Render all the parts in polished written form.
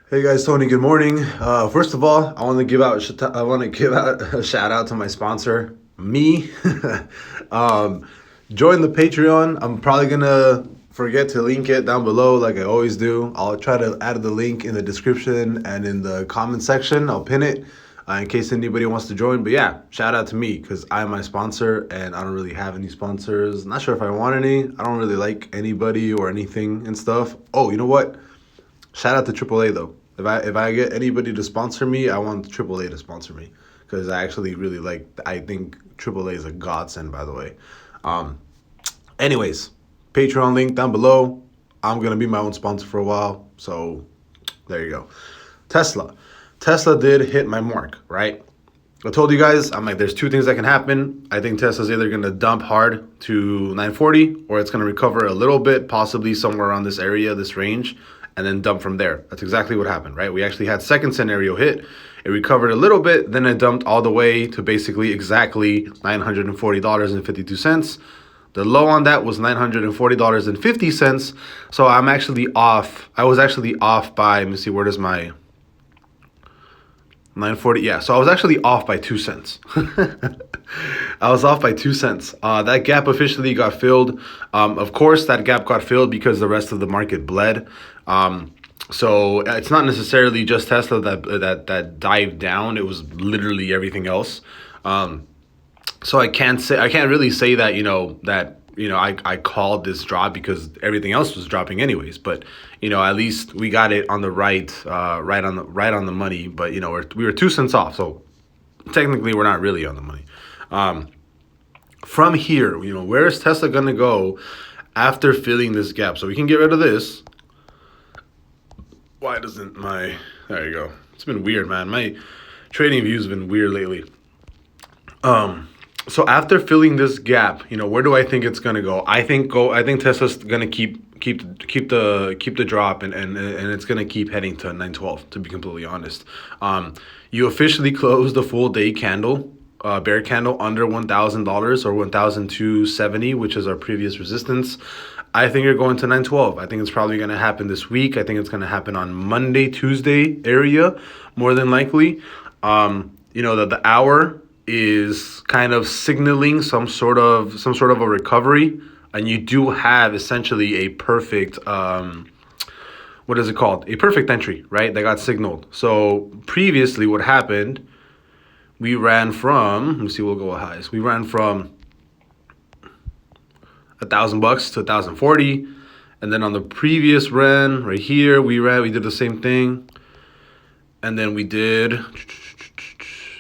Hey guys, Tony. Good morning. First of all, I want to give out a shout out to my sponsor, me. um, Join the Patreon. I'm probably gonna forget to link it down below, like I always do. I'll try to add the link in the description and in the comment section. I'll pin it in case anybody wants to join. But yeah, shout out to me because I'm my sponsor and I don't really have any sponsors. Not sure if I want any. I don't really like anybody or anything and stuff. Oh, you know what? Shout out to AAA though. If I get anybody to sponsor me, I want AAA to sponsor me because I actually really like. I think AAA is a godsend, by the way. Um, Anyways, Patreon link down below. I'm gonna be my own sponsor for a while, so there you go. Tesla. Tesla did hit my mark, right? I told you guys, I'm like, there's two things that can happen. I think Tesla's either going to dump hard to 940 or it's going to recover a little bit, possibly somewhere around this area, this range, and then dump from there. That's exactly what happened, right? We actually had second scenario hit. It recovered a little bit, then it dumped all the way to basically exactly $940.52. The low on that was $940.50. So I'm actually off. I was actually off by, let me see, where does my 940, yeah. So I was actually off by 2 cents. I was off by 2 cents. That gap officially got filled. Of course, that gap got filled because the rest of the market bled. So it's not necessarily just Tesla that dived down. It was literally everything else. So I can't really say that I called this drop because everything else was dropping anyways. But at least we got it on the right on the money. But we were 2 cents off, so technically we're not really on the money. From here, where is Tesla gonna go after filling this gap? So we can get rid of this. Why doesn't there you go. It's been weird, man. My trading views have been weird lately. So after filling this gap, where do I think it's gonna go? I think Tesla's gonna keep the drop and it's gonna keep heading to 912. To be completely honest, you officially closed the full day candle, bear candle under $1,000 or 1,270, which is our previous resistance. I think you're going to 912. I think it's probably gonna happen this week. I think it's gonna happen on Monday, Tuesday area, more than likely. That the hour is kind of signaling some sort of a recovery, and you do have essentially a perfect what is it called, a perfect entry, right, that got signaled. So previously what happened, we ran from, let me see, we'll go highs, we ran from $1,000 to 1,040, and then on the previous run right here we did the same thing, and then we did,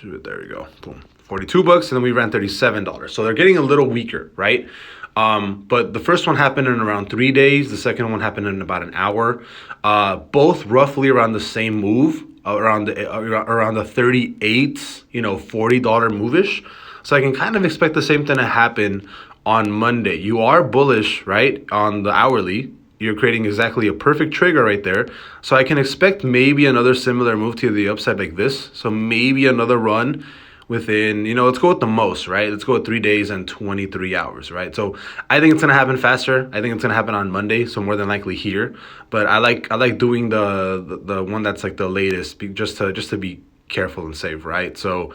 there we go, boom, $42, and then we ran $37. So they're getting a little weaker, right? But the first one happened in around 3 days. The second one happened in about an hour. Both roughly around the same move, around the 38, $40 move-ish. So I can kind of expect the same thing to happen on Monday. You are bullish, right, on the hourly. You're creating exactly a perfect trigger right there. So I can expect maybe another similar move to the upside like this. So maybe another run within, let's go with the most, right? Let's go with 3 days and 23 hours, right? So I think it's going to happen faster. I think it's going to happen on Monday, so more than likely here. But I like doing the one that's like the latest, just to be careful and safe, right? So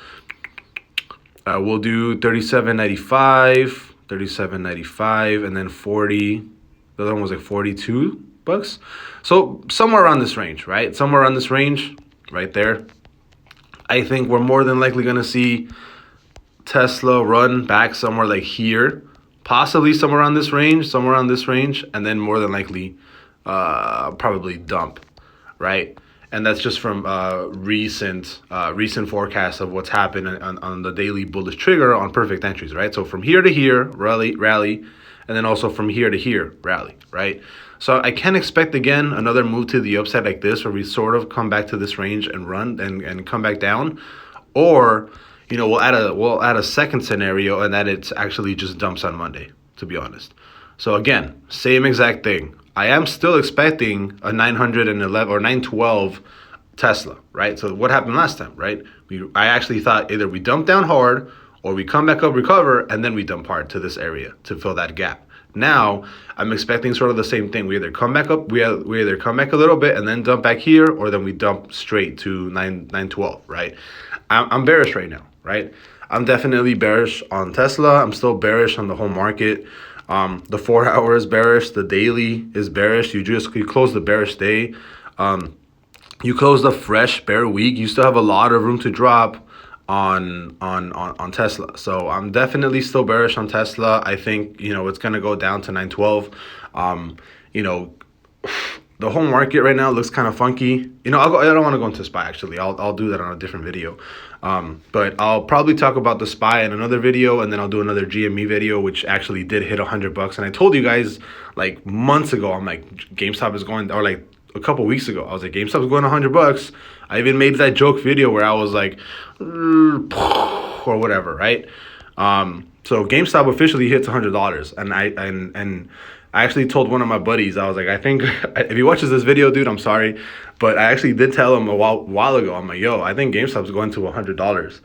we'll do 37.95, and then 40. The other one was like $42. So somewhere around this range, right? Somewhere around this range right there. I think we're more than likely going to see Tesla run back somewhere like here, possibly somewhere around this range, and then more than likely probably dump, right? And that's just from recent forecasts of what's happened on the daily bullish trigger on perfect entries, right? So from here to here, rally, and then also from here to here, rally, right? So I can expect, again, another move to the upside like this, where we sort of come back to this range and run and come back down. Or, we'll add a second scenario, and that it's actually just dumps on Monday, to be honest. So again, same exact thing. I am still expecting a 911 or 912 Tesla, right? So what happened last time, right? I actually thought either we dump down hard or we come back up, recover, and then we dump hard to this area to fill that gap. Now I'm expecting sort of the same thing. We either come back up, we either come back a little bit and then dump back here, or then we dump straight to 912, right? I'm bearish right now, right? I'm definitely bearish on Tesla. I'm still bearish on the whole market. The 4 hours bearish, the daily is bearish. You close the bearish day. You close the fresh bear week. You still have a lot of room to drop on Tesla. So I'm definitely still bearish on Tesla. I think, you know, it's going to go down to 912. You know, the whole market right now looks kind of funky. You know, I don't want to go into SPY actually. I'll do that on a different video. But I'll probably talk about the SPY in another video, and then I'll do another GME video, which actually did hit $100. And I told you guys like months ago, I'm like, GameStop is going, or like a couple weeks ago, I was like, GameStop's going $100. I even made that joke video where I was like, or whatever, right? So GameStop officially hits $100, and I actually told one of my buddies, I was like, I think if he watches this video, dude, I'm sorry, but I actually did tell him a while ago. I'm like, yo, I think GameStop's going to $100.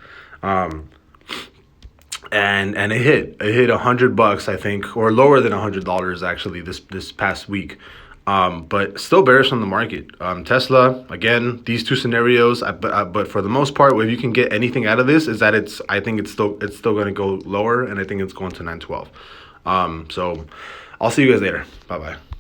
And it hit $100, I think, or lower than $100 actually this past week. But still bearish on the market. Tesla, again, these two scenarios, but for the most part, if you can get anything out of this, is that I think it's still going to go lower, and I think it's going to 912. So I'll see you guys later. Bye bye.